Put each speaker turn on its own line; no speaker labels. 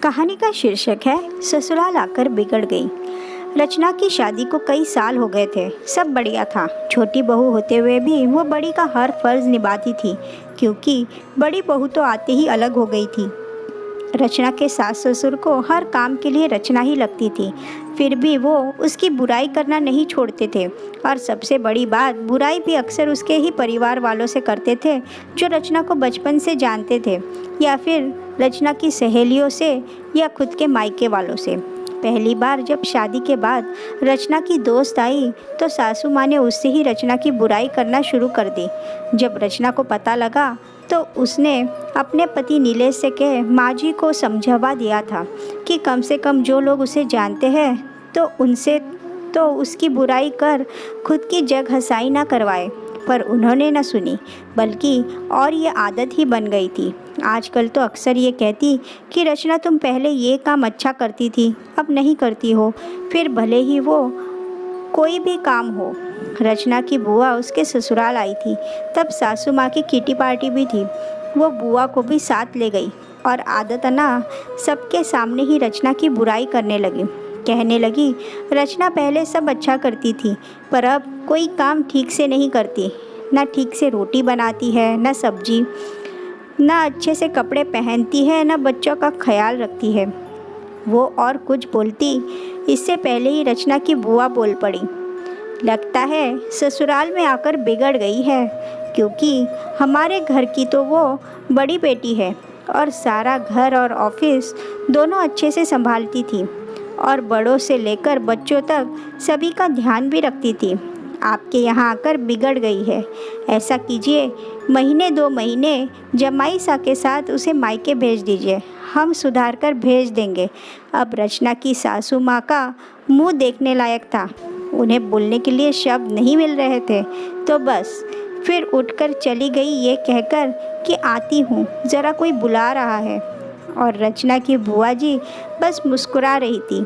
कहानी का शीर्षक है ससुराल आकर बिगड़ गई। रचना की शादी को कई साल हो गए थे। सब बढ़िया था। छोटी बहू होते हुए भी वो बड़ी का हर फर्ज निभाती थी, क्योंकि बड़ी बहू तो आते ही अलग हो गई थी। रचना के सास ससुर को हर काम के लिए रचना ही लगती थी, फिर भी वो उसकी बुराई करना नहीं छोड़ते थे। और सबसे बड़ी बात, बुराई भी अक्सर उसके ही परिवार वालों से करते थे, जो रचना को बचपन से जानते थे, या फिर रचना की सहेलियों से, या खुद के मायके वालों से। पहली बार जब शादी के बाद रचना की दोस्त आई तो सासू माँ ने उससे ही रचना की बुराई करना शुरू कर दी। जब रचना को पता लगा तो उसने अपने पति नीलेश से कह माँ जी को समझवा दिया था कि कम से कम जो लोग उसे जानते हैं तो उनसे तो उसकी बुराई कर खुद की जग हंसाई ना करवाए। पर उन्होंने न सुनी, बल्कि और ये आदत ही बन गई थी। आजकल तो अक्सर ये कहती कि रचना तुम पहले ये काम अच्छा करती थी, अब नहीं करती हो, फिर भले ही वो कोई भी काम हो। रचना की बुआ उसके ससुराल आई थी, तब सासू माँ की किटी पार्टी भी थी। वो बुआ को भी साथ ले गई और आदतना सबके सामने ही रचना की बुराई करने लगी। कहने लगी, रचना पहले सब अच्छा करती थी, पर अब कोई काम ठीक से नहीं करती। ना ठीक से रोटी बनाती है, ना सब्जी, ना अच्छे से कपड़े पहनती है, ना बच्चों का ख्याल रखती है। वो और कुछ बोलती, इससे पहले ही रचना की बुआ बोल पड़ी, लगता है ससुराल में आकर बिगड़ गई है, क्योंकि हमारे घर की तो वो बड़ी बेटी है और सारा घर और ऑफिस दोनों अच्छे से संभालती थी और बड़ों से लेकर बच्चों तक सभी का ध्यान भी रखती थी। आपके यहाँ आकर बिगड़ गई है। ऐसा कीजिए, महीने 2 महीने जमाई सा के साथ उसे मायके भेज दीजिए, हम सुधार कर भेज देंगे। अब रचना की सासू माँ का मुंह देखने लायक था। उन्हें बोलने के लिए शब्द नहीं मिल रहे थे, तो बस फिर उठकर चली गई ये कहकर कि आती हूँ, ज़रा कोई बुला रहा है। और रचना की बुआ जी बस मुस्कुरा रही थी।